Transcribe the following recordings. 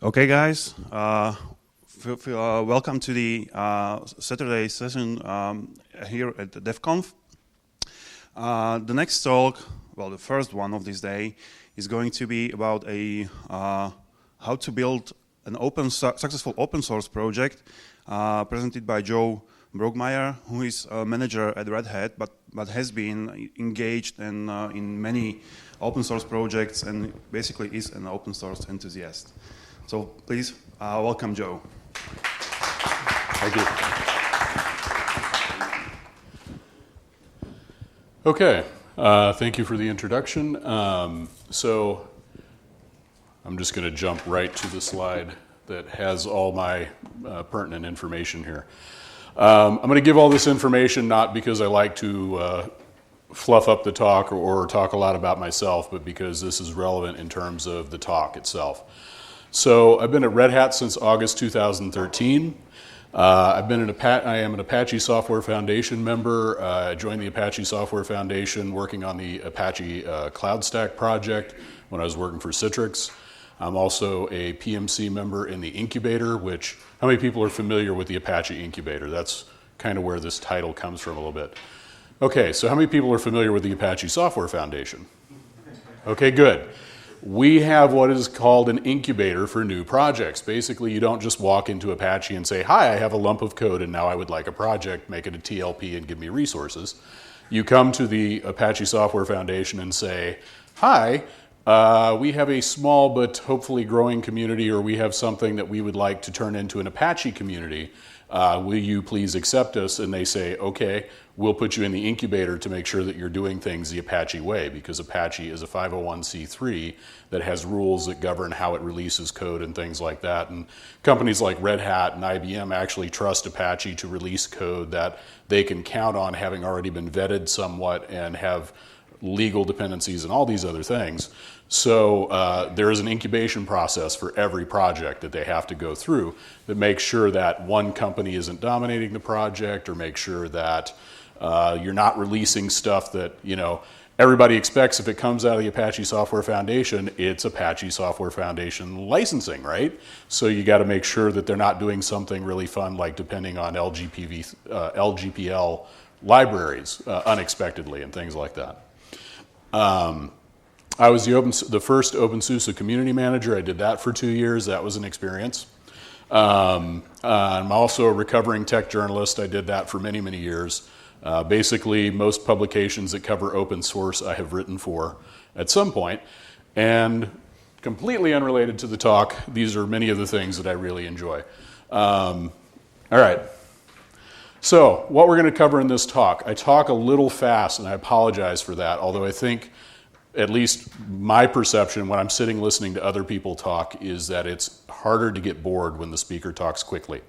Okay, guys, welcome to the Saturday session here at the DEF CONF. The next talk, well, the first one of this day, is going to be about how to build an successful open source project presented by Joe Brockmeier, who is a manager at Red Hat, but has been engaged in many open source projects and basically is an open source enthusiast. So please welcome Joe. Thank you. Okay, thank you for the introduction. So I'm just going to jump right to the slide that has all my pertinent information here. I'm going to give all this information not because I like to fluff up the talk or talk a lot about myself, but because this is relevant in terms of the talk itself. So I've been at Red Hat since August 2013. I am an Apache Software Foundation member. I joined the Apache Software Foundation working on the Apache Cloud Stack project when I was working for Citrix. I'm also a PMC member in the Incubator, which, how many people are familiar with the Apache Incubator? That's kind of where this title comes from a little bit. Okay, so how many people are familiar with the Apache Software Foundation? Okay, good. We have what is called an incubator for new projects. Basically, you don't just walk into Apache and say, hi, I have a lump of code and now I would like a project, make it a TLP and give me resources. You come to the Apache Software Foundation and say, hi, we have a small but hopefully growing community, or we have something that we would like to turn into an Apache community. Will you please accept us? And they say, okay, we'll put you in the incubator to make sure that you're doing things the Apache way, because Apache is a 501c3 that has rules that govern how it releases code and things like that. And companies like Red Hat and IBM actually trust Apache to release code that they can count on having already been vetted somewhat and have legal dependencies and all these other things. So there is an incubation process for every project that they have to go through that makes sure that one company isn't dominating the project, or make sure that you're not releasing stuff that, everybody expects. If it comes out of the Apache Software Foundation, it's Apache Software Foundation licensing, right? So you got to make sure that they're not doing something really fun like depending on LGPL libraries unexpectedly and things like that. I was the first OpenSUSE community manager. I did that for 2 years. That was an experience. I'm also a recovering tech journalist. I did that for many, many years. Basically, most publications that cover open source I have written for at some point. And completely unrelated to the talk, these are many of the things that I really enjoy. All right. So what we're going to cover in this talk, I talk a little fast, and I apologize for that, although I think, at least my perception when I'm sitting listening to other people talk, is that it's harder to get bored when the speaker talks quickly.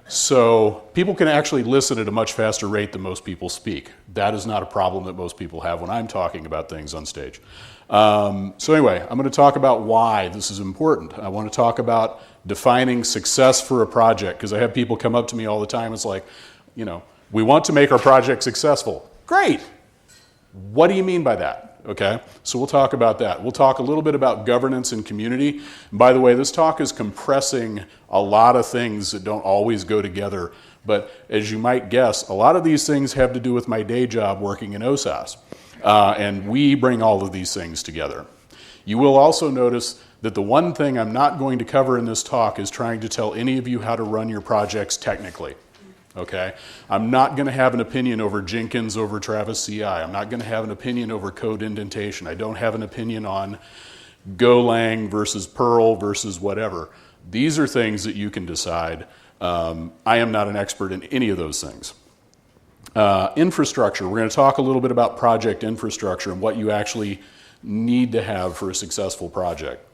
So people can actually listen at a much faster rate than most people speak. That is not a problem that most people have when I'm talking about things on stage. So anyway, I'm going to talk about why this is important. I want to talk about defining success for a project, because I have people come up to me all the time. It's like, we want to make our project successful. Great. What do you mean by that? Okay, so we'll talk about that. We'll talk a little bit about governance and community. And by the way, this talk is compressing a lot of things that don't always go together. But as you might guess, a lot of these things have to do with my day job working in OSAS. And we bring all of these things together. You will also notice that the one thing I'm not going to cover in this talk is trying to tell any of you how to run your projects technically. Okay, I'm not going to have an opinion over Jenkins over Travis CI. I'm not going to have an opinion over code indentation. I don't have an opinion on Golang versus Perl versus whatever. These are things that you can decide. I am not an expert in any of those things. Infrastructure. We're going to talk a little bit about project infrastructure and what you actually need to have for a successful project.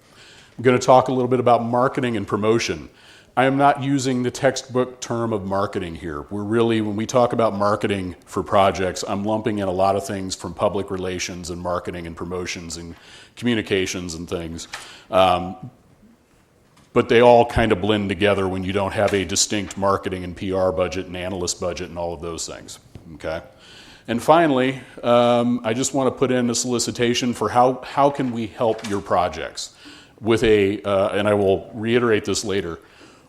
I'm going to talk a little bit about marketing and promotion. I am not using the textbook term of marketing here. When we talk about marketing for projects, I'm lumping in a lot of things from public relations and marketing and promotions and communications and things. But they all kind of blend together when you don't have a distinct marketing and PR budget and analyst budget and all of those things. Okay? And finally, I just want to put in a solicitation for how can we help your projects. with and I will reiterate this later,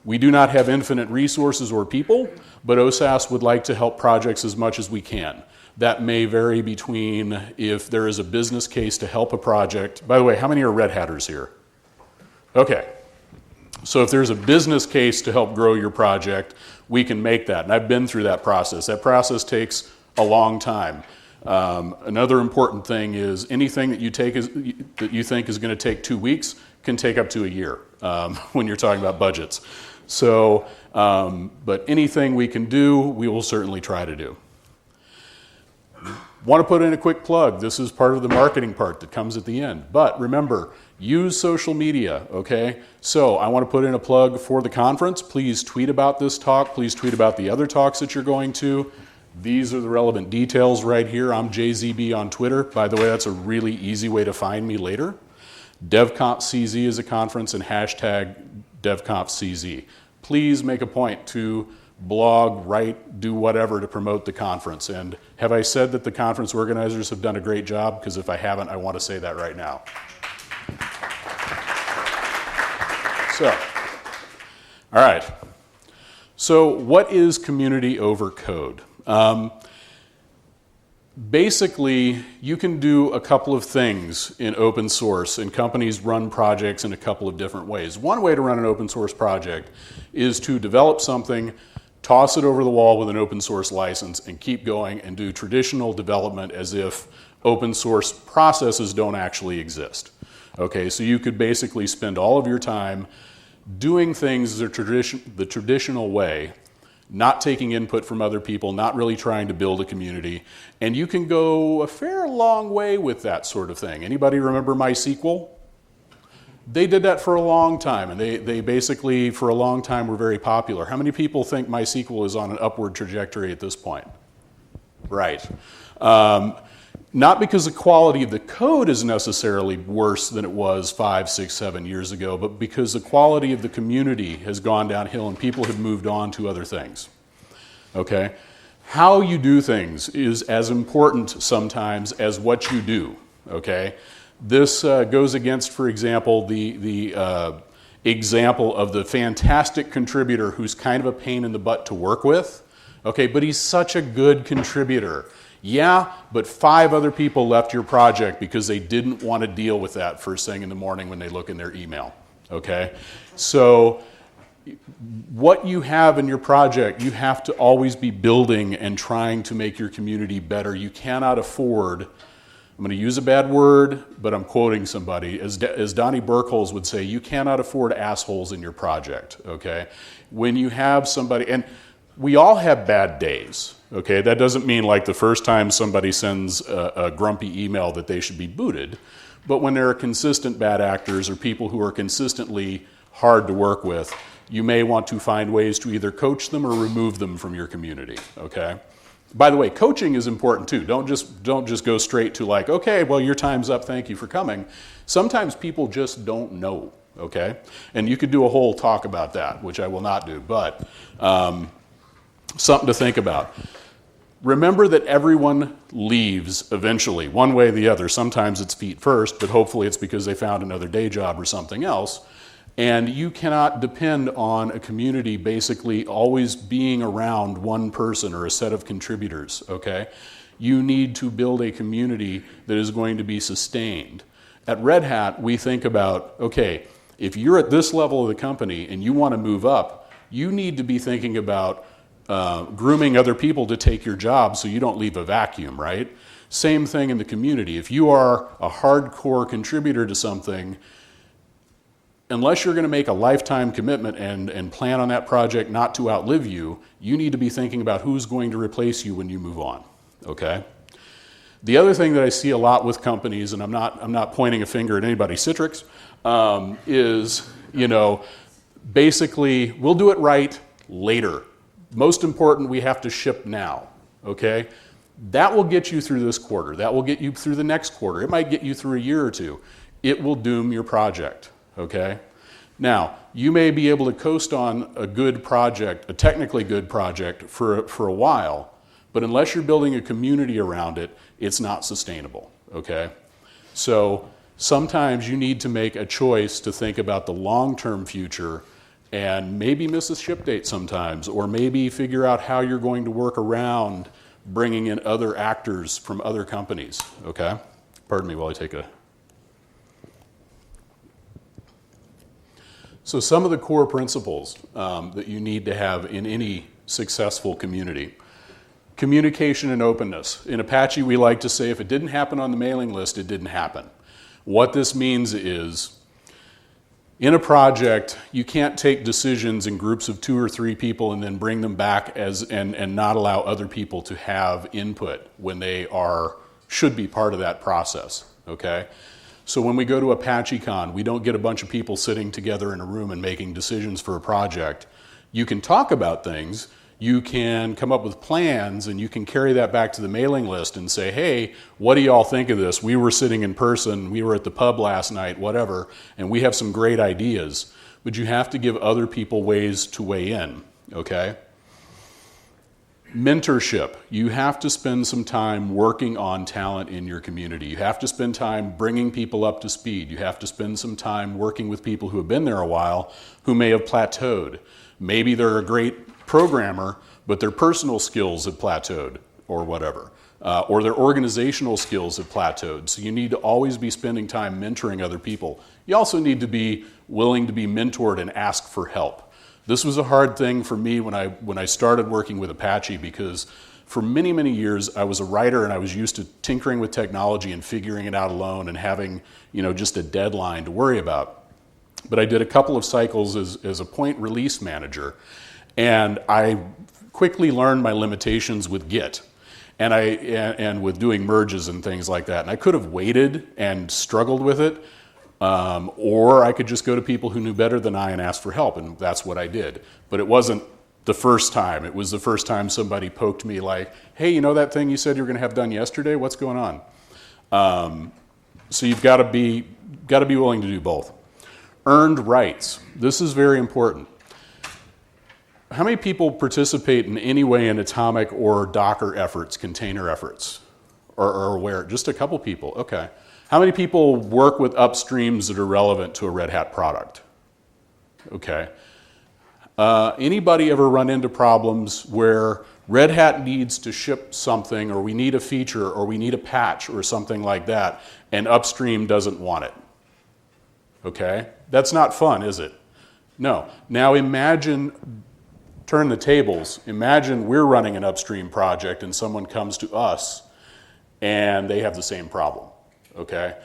we do not have infinite resources or people, but OSAS would like to help projects as much as we can. That may vary between if there is a business case to help a project. By the way, how many are Red Hatters here? Okay. So if there's a business case to help grow your project, we can make that. And I've been through that process. That process takes a long time. Another important thing is anything that you think is going to take 2 weeks can take up to a year when you're talking about budgets. So, but anything we can do, we will certainly try to do. Want to put in a quick plug. This is part of the marketing part that comes at the end. But remember, use social media, okay? So I want to put in a plug for the conference. Please tweet about this talk. Please tweet about the other talks that you're going to. These are the relevant details right here. I'm JZB on Twitter. By the way, that's a really easy way to find me later. DevCompCZ is a conference and hashtag DevCompCZ. Please make a point to blog, write, do whatever to promote the conference. And have I said that the conference organizers have done a great job? Because if I haven't, I want to say that right now. So, all right. So what is community over code? Basically, you can do a couple of things in open source, and companies run projects in a couple of different ways. One way to run an open source project is to develop something, toss it over the wall with an open source license, and keep going and do traditional development as if open source processes don't actually exist. Okay, so you could basically spend all of your time doing things the traditional way, not taking input from other people, not really trying to build a community, and you can go a fair long way with that sort of thing. Anybody remember MySQL? They did that for a long time, and they basically, for a long time, were very popular. How many people think MySQL is on an upward trajectory at this point? Right. Not because the quality of the code is necessarily worse than it was 5, 6, 7 years ago, but because the quality of the community has gone downhill and people have moved on to other things. Okay? How you do things is as important sometimes as what you do. Okay? This goes against, for example, the example of the fantastic contributor who's kind of a pain in the butt to work with. Okay, but he's such a good contributor. Yeah, but 5 other people left your project because they didn't want to deal with that first thing in the morning when they look in their email, okay? So what you have in your project, you have to always be building and trying to make your community better. You cannot afford, I'm going to use a bad word, but I'm quoting somebody, as Donnie Burkholz would say, you cannot afford assholes in your project, okay? When you have somebody, and we all have bad days. Okay, that doesn't mean like the first time somebody sends a grumpy email that they should be booted, but when there are consistent bad actors or people who are consistently hard to work with, you may want to find ways to either coach them or remove them from your community, okay? By the way, coaching is important too. Don't just go straight to like, okay, well, your time's up, thank you for coming. Sometimes people just don't know, okay? And you could do a whole talk about that, which I will not do, but something to think about. Remember that everyone leaves eventually, one way or the other. Sometimes it's feet first, but hopefully it's because they found another day job or something else. And you cannot depend on a community basically always being around one person or a set of contributors, okay? You need to build a community that is going to be sustained. At Red Hat, we think about, okay, if you're at this level of the company and you want to move up, you need to be thinking about grooming other people to take your job so you don't leave a vacuum, right? Same thing in the community. If you are a hardcore contributor to something, unless you're going to make a lifetime commitment and plan on that project not to outlive you, you need to be thinking about who's going to replace you when you move on, okay? The other thing that I see a lot with companies, and I'm not pointing a finger at anybody, Citrix, is, you know, basically, we'll do it right later. Most important, we have to ship now, okay? That will get you through this quarter. That will get you through the next quarter. It might get you through a year or two. It will doom your project, okay? Now, you may be able to coast on a good project, a technically good project for a while, but unless you're building a community around it, it's not sustainable, okay? So Sometimes you need to make a choice to think about the long-term future and maybe miss a ship date sometimes, or maybe figure out how you're going to work around bringing in other actors from other companies, okay? Pardon me while I take a... So some of the core principles that you need to have in any successful community. Communication and openness. In Apache, we like to say if it didn't happen on the mailing list, it didn't happen. What this means is, in a project, you can't take decisions in groups of 2 or 3 people and then bring them back and not allow other people to have input when they should be part of that process, okay? So when we go to ApacheCon, we don't get a bunch of people sitting together in a room and making decisions for a project. You can talk about things, you can come up with plans, and you can carry that back to the mailing list and say, hey, what do y'all think of this? We were sitting in person, we were at the pub last night, whatever, and we have some great ideas. But you have to give other people ways to weigh in, okay? Mentorship. You have to spend some time working on talent in your community. You have to spend time bringing people up to speed. You have to spend some time working with people who have been there a while who may have plateaued. Maybe they're a great programmer, but their personal skills have plateaued or whatever, or their organizational skills have plateaued. So you need to always be spending time mentoring other people. You also need to be willing to be mentored and ask for help. This was a hard thing for me when I started working with Apache, because for many, many years I was a writer and I was used to tinkering with technology and figuring it out alone and having, just a deadline to worry about. But I did a couple of cycles as a point release manager, and I quickly learned my limitations with Git and with doing merges and things like that. And I could have waited and struggled with it, or I could just go to people who knew better than I and ask for help, and that's what I did. But it wasn't the first time. It was the first time somebody poked me like, hey, you know that thing you said you were going to have done yesterday? What's going on? So you've got to be willing to do both. Earned rights. This is very important. How many people participate in any way in Atomic or Docker efforts, container efforts? Or where? Just a couple people, okay. How many people work with upstreams that are relevant to a Red Hat product? Okay. Anybody ever run into problems where Red Hat needs to ship something, or we need a feature, or we need a patch, or something like that, and upstream doesn't want it? Okay? That's not fun, is it? No. Now turn the tables. Imagine we're running an upstream project and someone comes to us and they have the same problem, okay?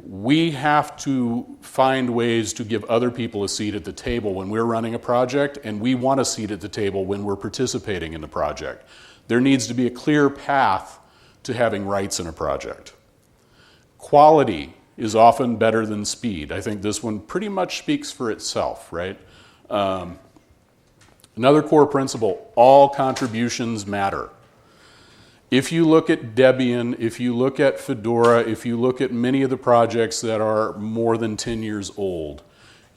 We have to find ways to give other people a seat at the table when we're running a project, and we want a seat at the table when we're participating in the project. There needs to be a clear path to having rights in a project. Quality is often better than speed. I think this one pretty much speaks for itself, right? Another core principle, all contributions matter. If you look at Debian, if you look at Fedora, if you look at many of the projects that are more than 10 years old,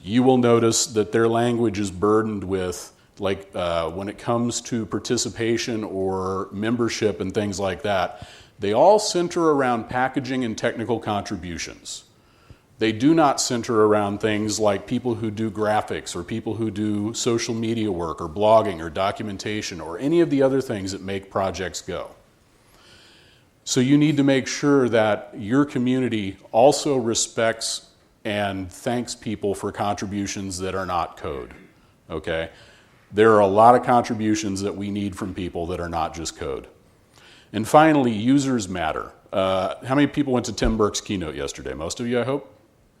you will notice that their language is burdened with, when it comes to participation or membership and things like that, they all center around packaging and technical contributions. They do not center around things like people who do graphics or people who do social media work or blogging or documentation or any of the other things that make projects go. So you need to make sure that your community also respects and thanks people for contributions that are not code, okay? There are a lot of contributions that we need from people that are not just code. And finally, users matter. How many people went to Tim Burke's keynote yesterday? Most of you, I hope?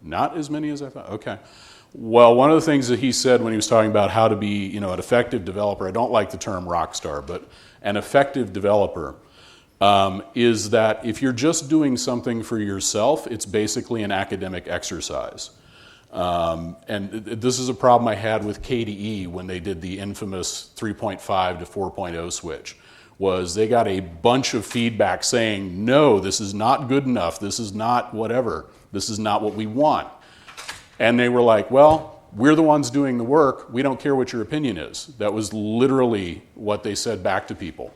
Not as many as I thought, okay. Well, one of the things that he said when he was talking about how to be, an effective developer, I don't like the term rock star, but an effective developer is that if you're just doing something for yourself, it's basically an academic exercise. And this is a problem I had with KDE when they did the infamous 3.5 to 4.0 switch, was they got a bunch of feedback saying, no, this is not good enough, this is not whatever, this is not what we want. And they were like, well, we're the ones doing the work, we don't care what your opinion is. That was literally what they said back to people.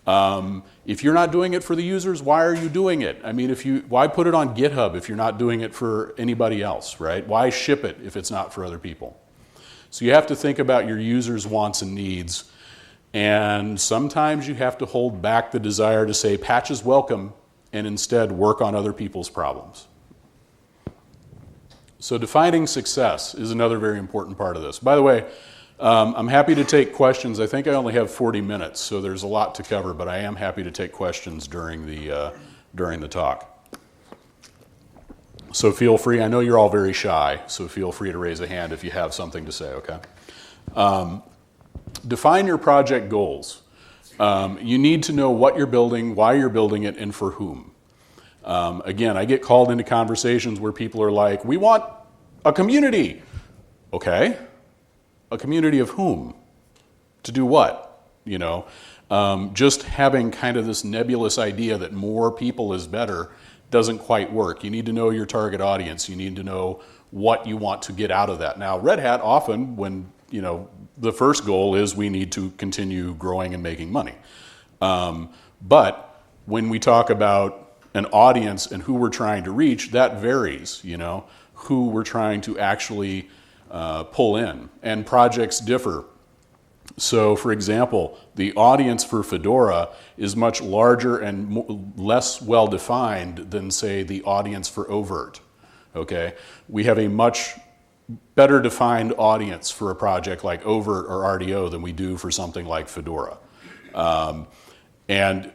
If you're not doing it for the users, why are you doing it? I mean, why put it on GitHub if you're not doing it for anybody else, right? Why ship it if it's not for other people? So you have to think about your users' wants and needs, and sometimes you have to hold back the desire to say patch is welcome and instead work on other people's problems. So defining success is another very important part of this. By the way, I'm happy to take questions. I think I only have 40 minutes, so there's a lot to cover, but I am happy to take questions during the talk. So feel free. I know you're all very shy, so feel free to raise a hand if you have something to say, okay? Define your project goals. You need to know what you're building, why you're building it, and for whom. Again, I get called into conversations where people are like, we want a community. Okay. A community of whom? To do what? You know, just having kind of this nebulous idea that more people is better doesn't quite work. You need to know your target audience. You need to know what you want to get out of that. Now, Red Hat often, when, you know, the first goal is we need to continue growing and making money. But when we talk about an audience and who we're trying to reach, that varies, you know, who we're trying to actually pull in, and projects differ. So, for example, the audience for Fedora is much larger and less well-defined than, say, the audience for Overt, okay? We have a much better defined audience for a project like Overt or RDO than we do for something like Fedora. And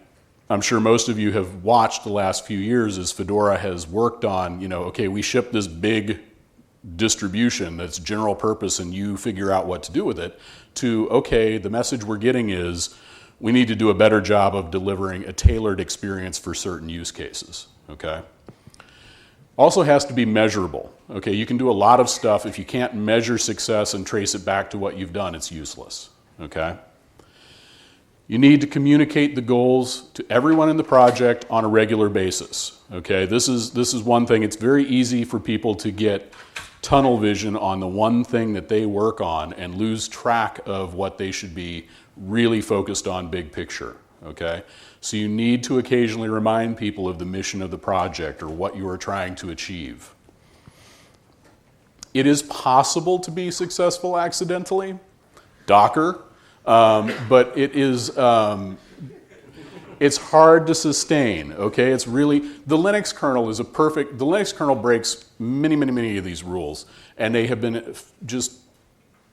I'm sure most of you have watched the last few years as Fedora has worked on, you know, okay, we ship this big distribution that's general purpose and you figure out what to do with it, to, okay, the message we're getting is we need to do a better job of delivering a tailored experience for certain use cases, okay? Also has to be measurable, okay? You can do a lot of stuff. If you can't measure success and trace it back to what you've done, it's useless, okay? You need to communicate the goals to everyone in the project on a regular basis, okay? This is one thing. It's very easy for people to get tunnel vision on the one thing that they work on and lose track of what they should be really focused on big picture, okay? So you need to occasionally remind people of the mission of the project or what you are trying to achieve. It is possible to be successful accidentally, Docker, but it is, it's hard to sustain, okay? It's really, the Linux kernel is the Linux kernel breaks many of these rules, and they have been just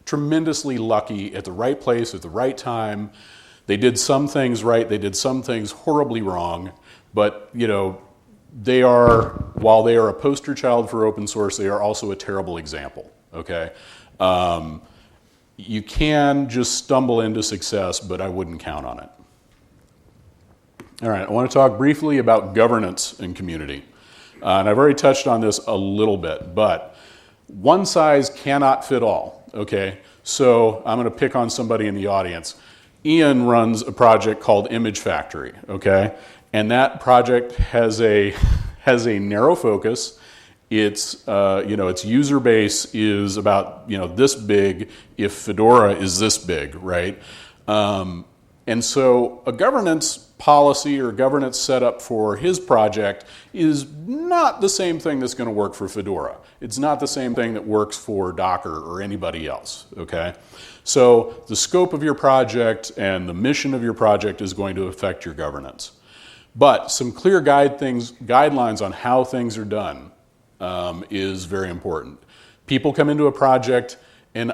tremendously lucky at the right place at the right time. They did some things right, they did some things horribly wrong, but, you know, while they are a poster child for open source, they are also a terrible example, okay? You can just stumble into success, but I wouldn't count on it. All right, I want to talk briefly about governance and community. And I've already touched on this a little bit, but one size cannot fit all, okay? So I'm going to pick on somebody in the audience. Ian runs a project called Image Factory, okay? And that project has a narrow focus. Its its user base is about this big if Fedora is this big, right? And so a governance policy or governance setup for his project is not the same thing that's going to work for Fedora. It's not the same thing that works for Docker or anybody else, okay? So the scope of your project and the mission of your project is going to affect your governance. But some clear guidelines on how things are done is very important. People come into a project, and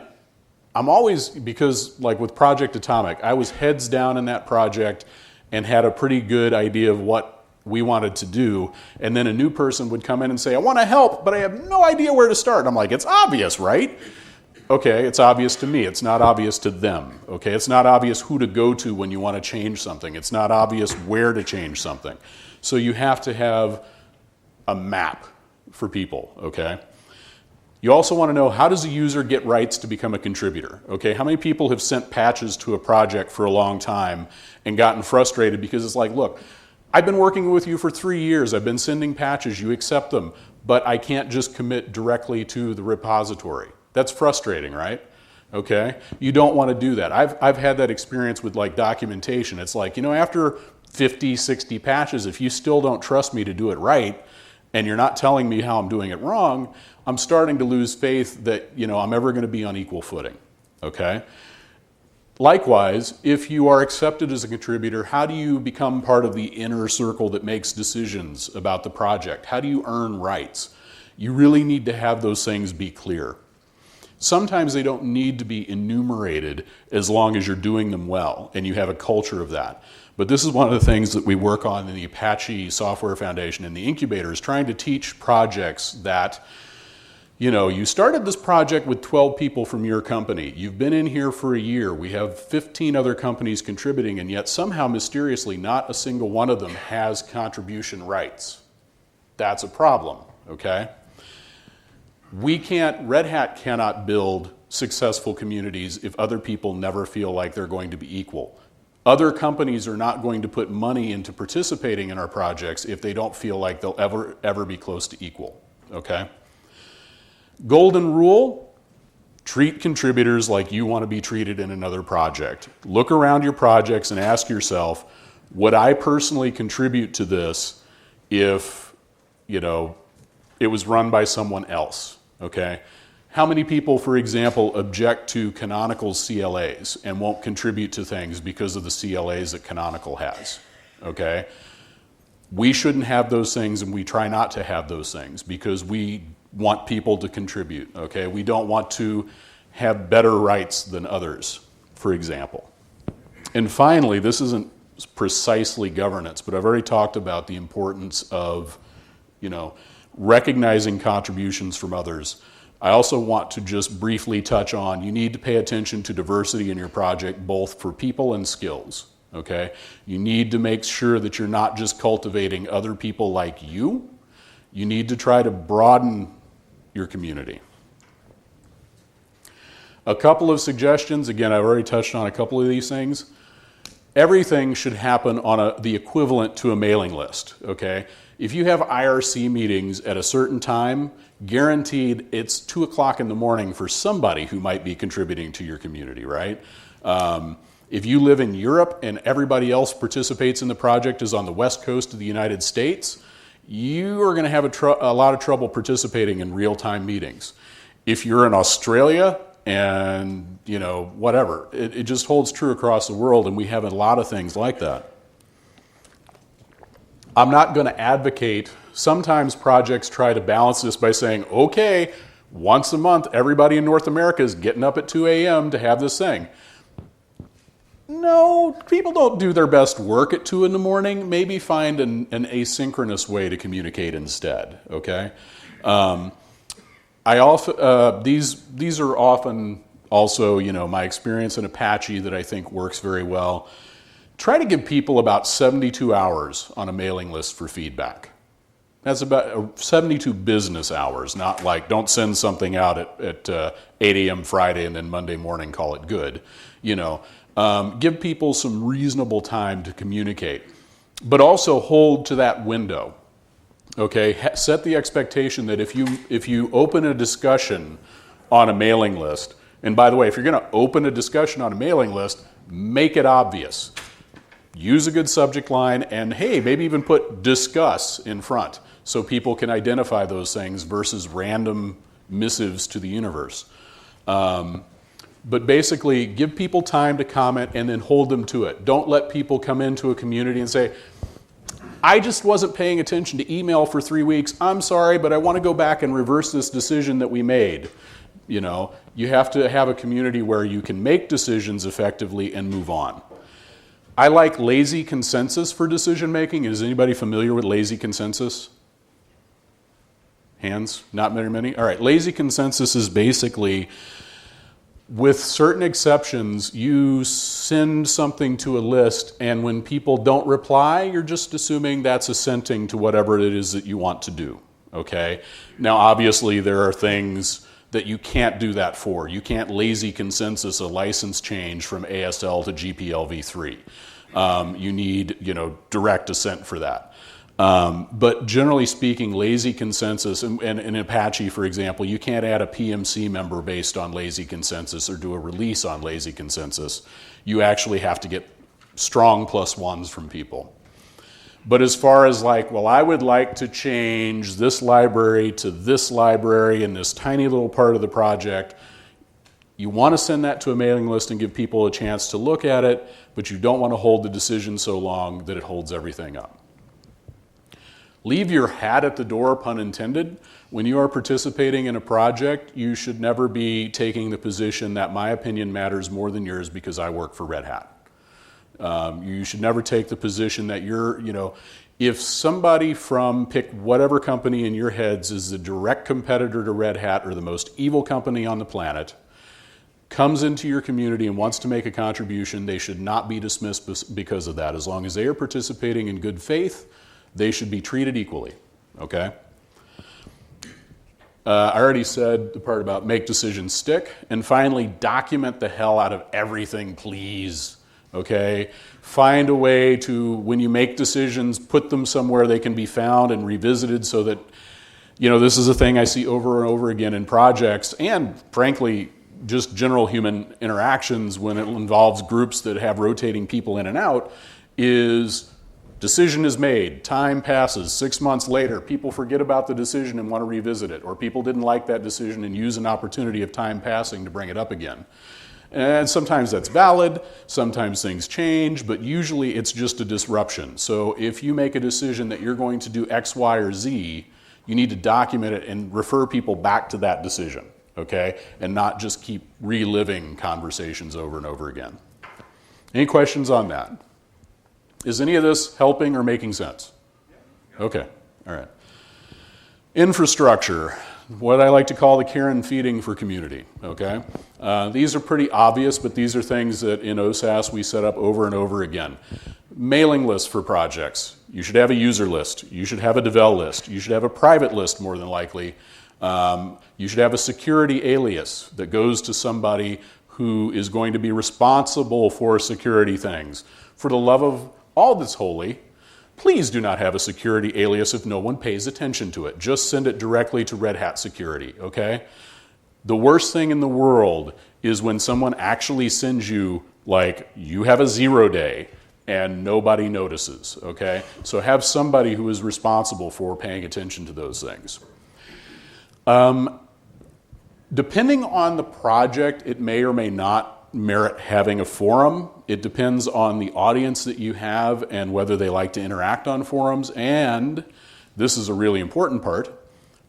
I'm always, because like with Project Atomic, I was heads down in that project and had a pretty good idea of what we wanted to do, and then a new person would come in and say, I want to help, but I have no idea where to start. I'm like, it's obvious, right? Okay, it's obvious to me. It's not obvious to them, okay? It's not obvious who to go to when you want to change something. It's not obvious where to change something. So you have to have a map for people, okay? You also want to know, how does a user get rights to become a contributor? Okay, how many people have sent patches to a project for a long time and gotten frustrated because it's like, look, I've been working with you for 3 years, I've been sending patches, you accept them, but I can't just commit directly to the repository. That's frustrating, right? okay? You don't want to do that. I've had that experience with like documentation. It's like, after 50, 60 patches, if you still don't trust me to do it right, and you're not telling me how I'm doing it wrong, I'm starting to lose faith that, I'm ever going to be on equal footing, okay? Likewise, if you are accepted as a contributor, how do you become part of the inner circle that makes decisions about the project? How do you earn rights? You really need to have those things be clear. Sometimes they don't need to be enumerated as long as you're doing them well and you have a culture of that. But this is one of the things that we work on in the Apache Software Foundation and the incubator, is trying to teach projects that, you started this project with 12 people from your company. You've been in here for a year. We have 15 other companies contributing, and yet somehow mysteriously not a single one of them has contribution rights. That's a problem, okay? Red Hat cannot build successful communities if other people never feel like they're going to be equal. Other companies are not going to put money into participating in our projects if they don't feel like they'll ever be close to equal, okay? Golden rule, treat contributors like you want to be treated in another project. Look around your projects and ask yourself, would I personally contribute to this if, it was run by someone else, okay? How many people, for example, object to Canonical's CLAs and won't contribute to things because of the CLAs that Canonical has, okay? We shouldn't have those things, and we try not to have those things because we want people to contribute, okay? We don't want to have better rights than others, for example. And finally, this isn't precisely governance, but I've already talked about the importance of, recognizing contributions from others. I also want to just briefly touch on, you need to pay attention to diversity in your project, both for people and skills, okay? You need to make sure that you're not just cultivating other people like you. You need to try to broaden your community. A couple of suggestions. Again, I've already touched on a couple of these things. Everything should happen on the equivalent to a mailing list, okay? If you have IRC meetings at a certain time, guaranteed it's 2 o'clock in the morning for somebody who might be contributing to your community, right? If you live in Europe and everybody else participates in the project is on the West Coast of the United States, you are going to have a lot of trouble participating in real-time meetings. If you're in Australia and, whatever, it just holds true across the world, and we have a lot of things like that. I'm not going to advocate, sometimes projects try to balance this by saying, okay, once a month, everybody in North America is getting up at 2 a.m. to have this thing. No, people don't do their best work at 2 in the morning. Maybe find an asynchronous way to communicate instead, okay? These are often also, my experience in Apache that I think works very well. Try to give people about 72 hours on a mailing list for feedback. That's about 72 business hours, not like don't send something out at 8 a.m. Friday and then Monday morning call it good. Give people some reasonable time to communicate, but also hold to that window. Okay, set the expectation that if you open a discussion on a mailing list, and by the way, if you're going to open a discussion on a mailing list, make it obvious. Use a good subject line, and hey, maybe even put discuss in front so people can identify those things versus random missives to the universe. But basically, give people time to comment and then hold them to it. Don't let people come into a community and say, I just wasn't paying attention to email for 3 weeks. I'm sorry, but I want to go back and reverse this decision that we made. You have to have a community where you can make decisions effectively and move on. I like lazy consensus for decision making. Is anybody familiar with lazy consensus? Hands? Not very many? All right, lazy consensus is basically, with certain exceptions, you send something to a list, and when people don't reply, you're just assuming that's assenting to whatever it is that you want to do, okay? Now, obviously, there are things that you can't do that for. You can't lazy consensus a license change from ASL to GPL v3. You need, direct assent for that. But generally speaking, lazy consensus, and in Apache, for example, you can't add a PMC member based on lazy consensus or do a release on lazy consensus. You actually have to get strong +1s from people. But as far as like, well, I would like to change this library to this library in this tiny little part of the project, you want to send that to a mailing list and give people a chance to look at it, but you don't want to hold the decision so long that it holds everything up. Leave your hat at the door, pun intended. When you are participating in a project, you should never be taking the position that my opinion matters more than yours because I work for Red Hat. You should never take the position that if somebody from pick whatever company in your heads is the direct competitor to Red Hat or the most evil company on the planet, comes into your community and wants to make a contribution, they should not be dismissed because of that. As long as they are participating in good faith, they should be treated equally, okay? I already said the part about make decisions stick. And finally, document the hell out of everything, please, okay? Find a way to, when you make decisions, put them somewhere they can be found and revisited so that, this is a thing I see over and over again in projects and, frankly, just general human interactions when it involves groups that have rotating people in and out, is decision is made, time passes, 6 months later, people forget about the decision and want to revisit it, or people didn't like that decision and use an opportunity of time passing to bring it up again. And sometimes that's valid, sometimes things change, but usually it's just a disruption. So if you make a decision that you're going to do X, Y, or Z, you need to document it and refer people back to that decision, okay? And not just keep reliving conversations over and over again. Any questions on that? Is any of this helping or making sense? Okay, all right. Infrastructure, what I like to call the care and feeding for community, okay? These are pretty obvious, but these are things that in OSAS we set up over and over again. Mailing lists for projects. You should have a user list. You should have a devel list. You should have a private list more than likely. You should have a security alias that goes to somebody who is going to be responsible for security things. For the love of all that's holy, please do not have a security alias if no one pays attention to it. Just send it directly to Red Hat Security, okay? The worst thing in the world is when someone actually sends you, like, you have a 0 day and nobody notices, okay? So have somebody who is responsible for paying attention to those things. Depending on the project, it may or may not merit having a forum. It depends on the audience that you have and whether they like to interact on forums. And this is a really important part,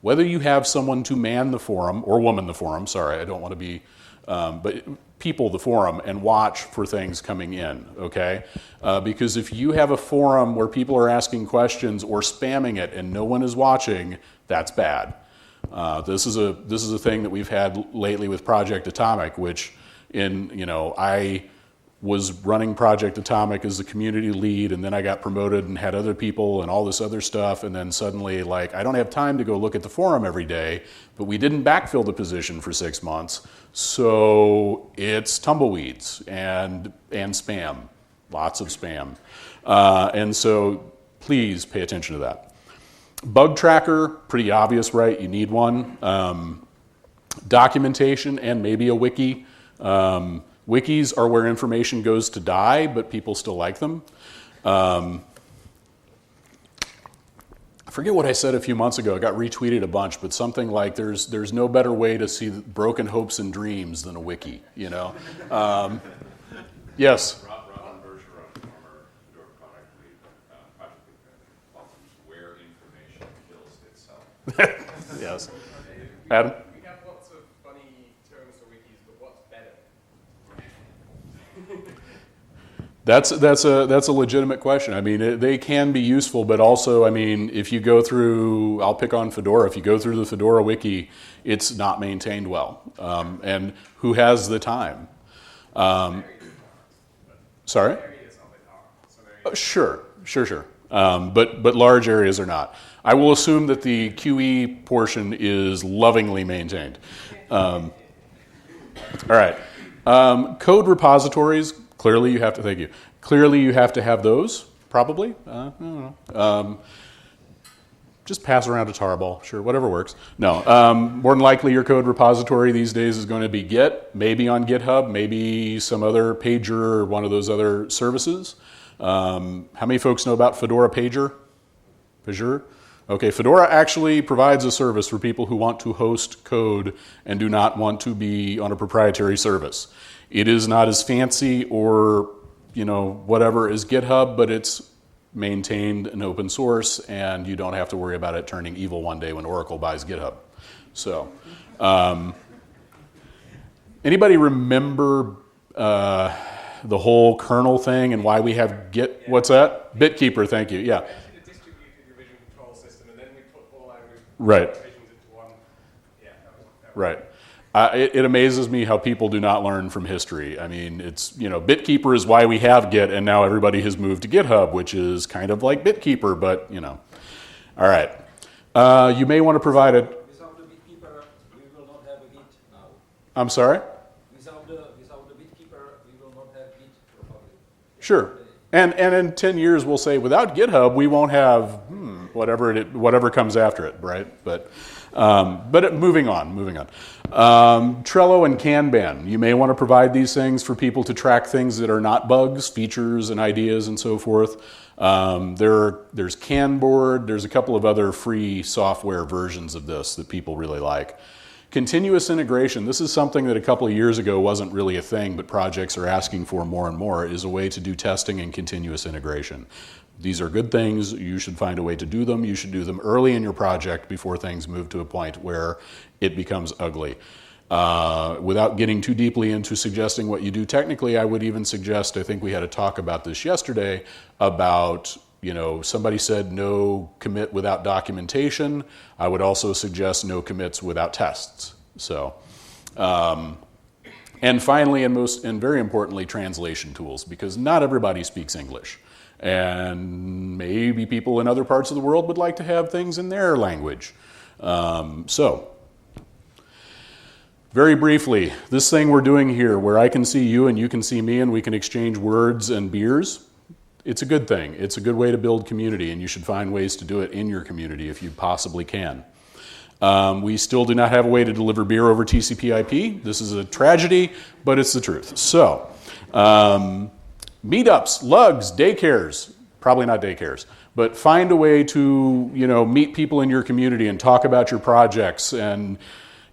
whether you have someone to man the forum, or woman the forum, sorry, I don't want to be, but people the forum and watch for things coming in, okay? Because if you have a forum where people are asking questions or spamming it and no one is watching, that's bad. This is a thing that we've had lately with Project Atomic, which I was running Project Atomic as the community lead, and then I got promoted and had other people and all this other stuff, and then suddenly, I don't have time to go look at the forum every day, but we didn't backfill the position for 6 months, so it's tumbleweeds and spam, lots of spam. And so please pay attention to that. Bug tracker, pretty obvious, right? You need one. Documentation and maybe a wiki. Wikis are where information goes to die, but people still like them. I forget what I said a few months ago. I got retweeted a bunch, but something like there's no better way to see broken hopes and dreams than a wiki, Yes? Yes. Adam? We have lots of funny terms for wikis, but what's better? That's a legitimate question. I mean, they can be useful, but also, I mean, if you go through, I'll pick on Fedora. If you go through the Fedora wiki, it's not maintained well. And who has the time? Sorry? Sure. But large areas are not. I will assume that the QE portion is lovingly maintained. All right. Code repositories, clearly you have to have those, probably. I don't know. just pass around a tarball, sure, whatever works. No, more than likely your code repository these days is going to be Git, maybe on GitHub, maybe some other Pager or one of those other services. How many folks know about Fedora Pager? Pager? Okay, Fedora actually provides a service for people who want to host code and do not want to be on a proprietary service. It is not as fancy or, whatever as GitHub, but it's maintained and open source, and you don't have to worry about it turning evil one day when Oracle buys GitHub. So, anybody remember the whole kernel thing and why we have Git? Yeah. What's that? Bitkeeper, thank you, yeah. The distributed revision control system, and then we put all our right. revisions into one. Yeah, that was right. It amazes me how people do not learn from history. I mean, it's, Bitkeeper is why we have Git, and now everybody has moved to GitHub, which is kind of like Bitkeeper, but, All right. You may want to provide a... Without the Bitkeeper, we will not have a Git now. I'm sorry? Without the Bitkeeper, we will not have Git probably. Sure. And in 10 years, we'll say, without GitHub, we won't have whatever comes after it, right? But moving on. Trello and Kanban. You may want to provide these things for people to track things that are not bugs, features, and ideas, and so forth. There's Kanboard. There's a couple of other free software versions of this that people really like. Continuous integration. This is something that a couple of years ago wasn't really a thing, but projects are asking for more and more, is a way to do testing and continuous integration. These are good things. You should find a way to do them. You should do them early in your project before things move to a point where it becomes ugly. Without getting too deeply into suggesting what you do technically, I would even suggest, I think we had a talk about this yesterday, about, somebody said no commit without documentation. I would also suggest no commits without tests. So, and finally, and very importantly, translation tools, because not everybody speaks English. And maybe people in other parts of the world would like to have things in their language. Very briefly, this thing we're doing here, where I can see you and you can see me and we can exchange words and beers, it's a good thing. It's a good way to build community, and you should find ways to do it in your community if you possibly can. We still do not have a way to deliver beer over TCP/IP. This is a tragedy, but it's the truth. So, meetups, lugs, daycares, probably not daycares, but find a way to, meet people in your community and talk about your projects. And,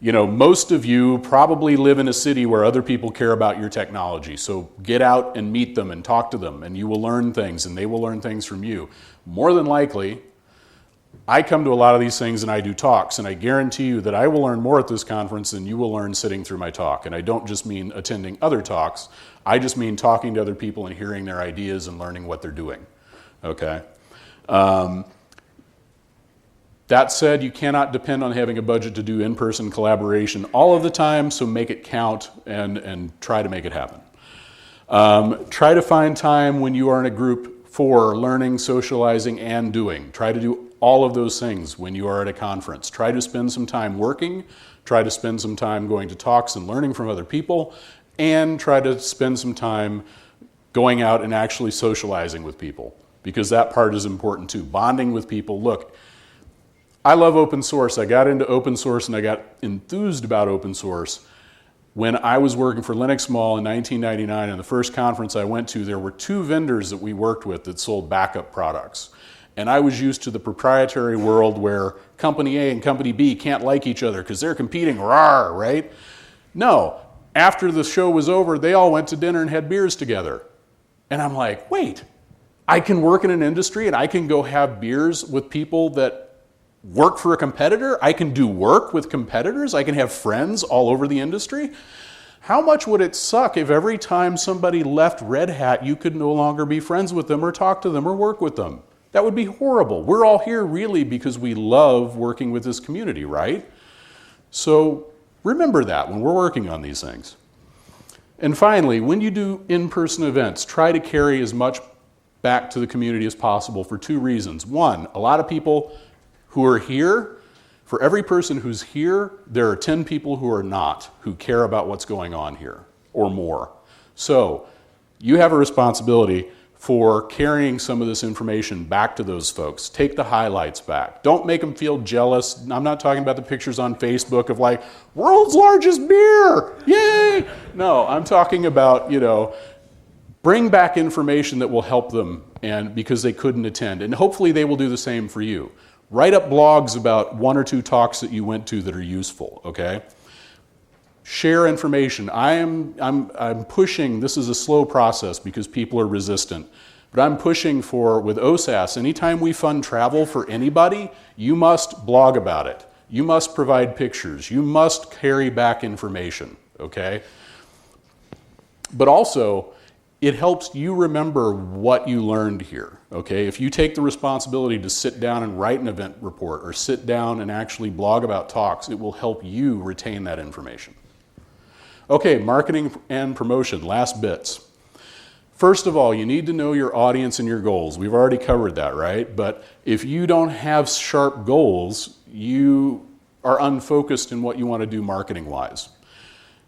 most of you probably live in a city where other people care about your technology. So get out and meet them and talk to them, and you will learn things, and they will learn things from you. More than likely, I come to a lot of these things and I do talks, and I guarantee you that I will learn more at this conference than you will learn sitting through my talk. And I don't just mean attending other talks. I just mean talking to other people and hearing their ideas and learning what they're doing. Okay? That said, you cannot depend on having a budget to do in-person collaboration all of the time, so make it count and try to make it happen. Try to find time when you are in a group for learning, socializing, and doing. Try to do all of those things when you are at a conference. Try to spend some time working, try to spend some time going to talks and learning from other people, and try to spend some time going out and actually socializing with people, because that part is important too. Bonding with people. Look, I love open source. I got into open source and I got enthused about open source when I was working for Linux Mall in 1999. And the first conference I went to, there were two vendors that we worked with that sold backup products. And I was used to the proprietary world where company A and company B can't like each other because they're competing, rawr, right? No, after the show was over, they all went to dinner and had beers together. And I'm like, wait, I can work in an industry and I can go have beers with people that work for a competitor? I can do work with competitors? I can have friends all over the industry? How much would it suck if every time somebody left Red Hat, you could no longer be friends with them or talk to them or work with them? That would be horrible. We're all here really because we love working with this community, right? So remember that when we're working on these things. And finally, when you do in-person events, try to carry as much back to the community as possible for two reasons. One, a lot of people who are here, for every person who's here, there are 10 people who are not, who care about what's going on here, or more. So you have a responsibility. for carrying some of this information back to those folks. Take the highlights back. Don't make them feel jealous. I'm not talking about the pictures on Facebook of like, world's largest beer, yay! No, I'm talking about, bring back information that will help them and because they couldn't attend. And hopefully they will do the same for you. Write up blogs about 1 or 2 talks that you went to that are useful, okay? Share information. I'm pushing, this is a slow process because people are resistant, but I'm pushing for, with OSAS, anytime we fund travel for anybody, you must blog about it. You must provide pictures. You must carry back information, okay? But also, it helps you remember what you learned here, okay? If you take the responsibility to sit down and write an event report or sit down and actually blog about talks, it will help you retain that information. Okay, marketing and promotion, last bits. First of all, you need to know your audience and your goals. We've already covered that, right? But if you don't have sharp goals, you are unfocused in what you want to do marketing-wise.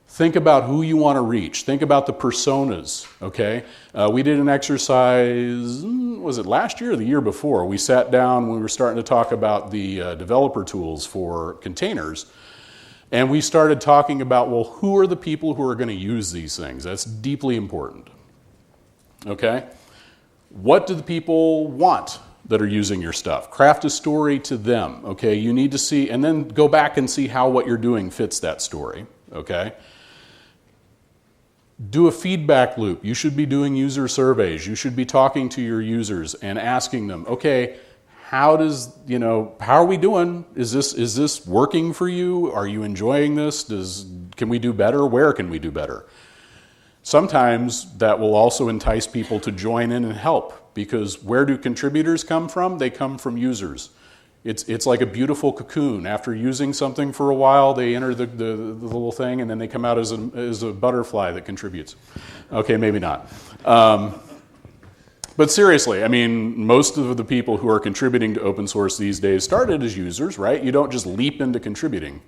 Think about who you want to reach. Think about the personas, okay? We did an exercise, was it last year or the year before? We sat down when we were starting to talk about the developer tools for containers, and we started talking about, well, who are the people who are going to use these things? That's deeply important, okay? What do the people want that are using your stuff? Craft a story to them, okay? You need to see, and then go back and see how what you're doing fits that story, okay? Do a feedback loop. You should be doing user surveys. You should be talking to your users and asking them, okay, how are we doing? Is this working for you? Are you enjoying this? Can we do better? Where can we do better? Sometimes that will also entice people to join in and help, because where do contributors come from? They come from users. It's like a beautiful cocoon. After using something for a while, they enter the little thing, and then they come out as a butterfly that contributes. Okay, maybe not. But seriously, I mean, most of the people who are contributing to open source these days started as users, right? You don't just leap into contributing.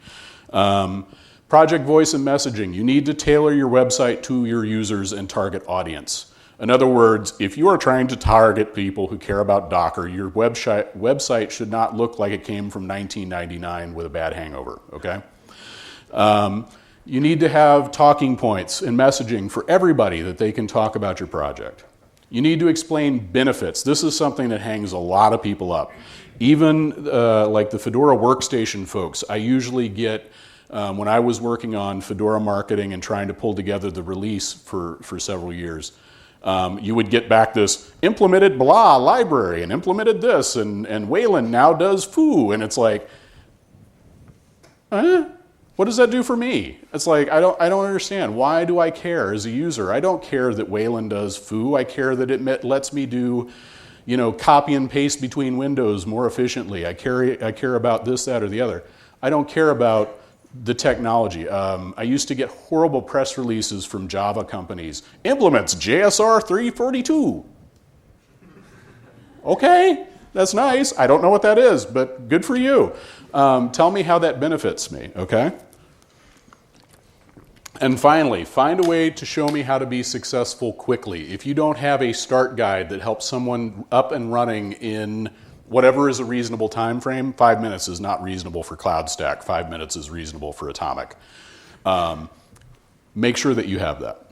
Project voice and messaging. You need to tailor your website to your users and target audience. In other words, if you are trying to target people who care about Docker, your website should not look like it came from 1999 with a bad hangover, okay? You need to have talking points and messaging for everybody that they can talk about your project. You need to explain benefits. This is something that hangs a lot of people up. Even like the Fedora workstation folks, I usually get, when I was working on Fedora marketing and trying to pull together the release for several years, you would get back this implemented blah library and implemented this and Wayland now does foo, and it's like, what does that do for me? It's like, I don't understand. Why do I care as a user? I don't care that Wayland does foo. I care that it lets me do, copy and paste between windows more efficiently. I care about this, that, or the other. I don't care about the technology. I used to get horrible press releases from Java companies. Implements JSR 342. Okay, that's nice. I don't know what that is, but good for you. Tell me how that benefits me, okay? And finally, find a way to show me how to be successful quickly. If you don't have a start guide that helps someone up and running in whatever is a reasonable time frame, 5 minutes is not reasonable for CloudStack. 5 minutes is reasonable for Atomic. Make sure that you have that.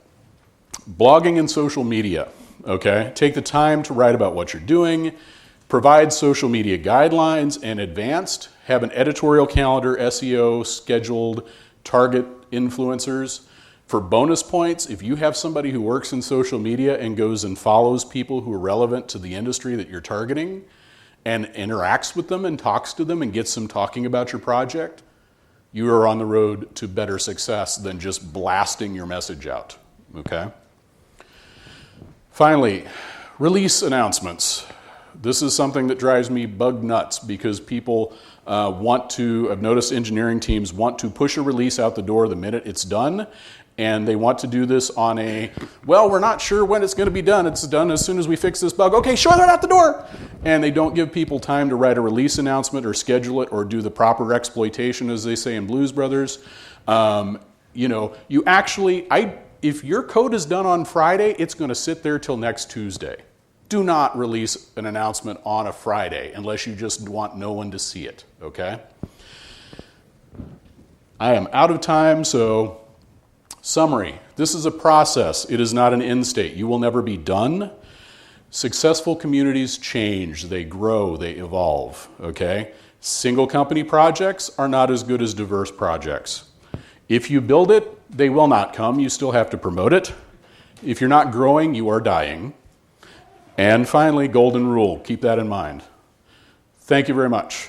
Blogging and social media, okay? Take the time to write about what you're doing. Provide social media guidelines and advanced. Have an editorial calendar, SEO, scheduled, target influencers. For bonus points, if you have somebody who works in social media and goes and follows people who are relevant to the industry that you're targeting, and interacts with them and talks to them and gets them talking about your project, you are on the road to better success than just blasting your message out, okay? Finally, release announcements. This is something that drives me bug nuts because people I've noticed engineering teams want to push a release out the door the minute it's done, and they want to do this on we're not sure when it's going to be done. It's done as soon as we fix this bug. Okay, shove it out the door. And they don't give people time to write a release announcement or schedule it or do the proper exploitation, as they say in Blues Brothers. If your code is done on Friday, it's going to sit there till next Tuesday. do not release an announcement on a Friday unless you just want no one to see it, okay? I am out of time, so summary. This is a process. It is not an end state. You will never be done. Successful communities change, they grow, they evolve, okay? Single company projects are not as good as diverse projects. If you build it, they will not come. You still have to promote it. If you're not growing, you are dying. And finally, golden rule. Keep that in mind. Thank you very much.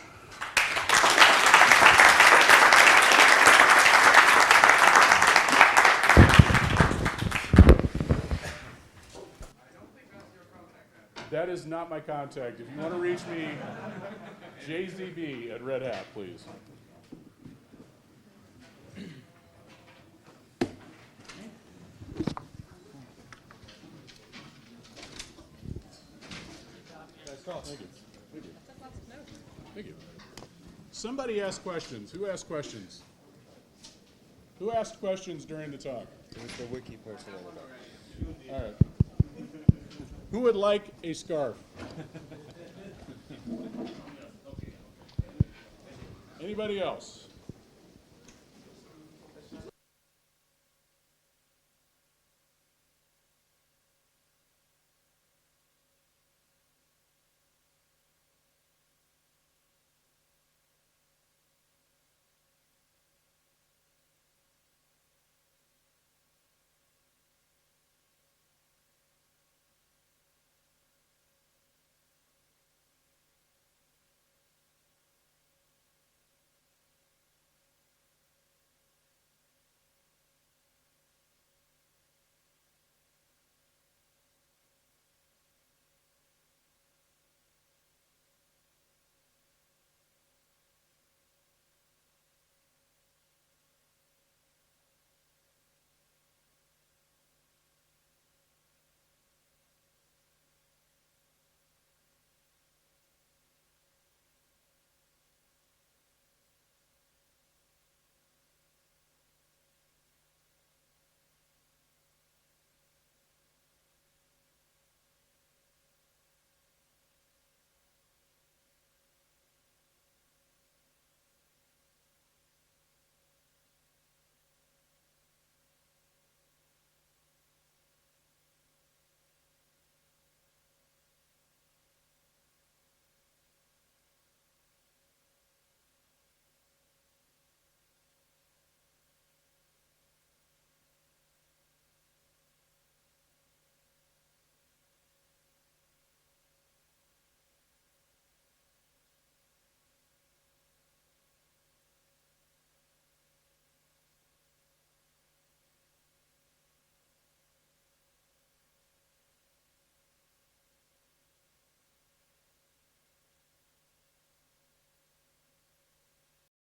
That is not my contact. If you want to reach me, JZB@Red Hat, please. Thank you. Thank you. Thank you. Somebody asked questions. Who asked questions? Who asked questions during the talk? It was the wiki person over there. All right. Who would like a scarf? Anybody else?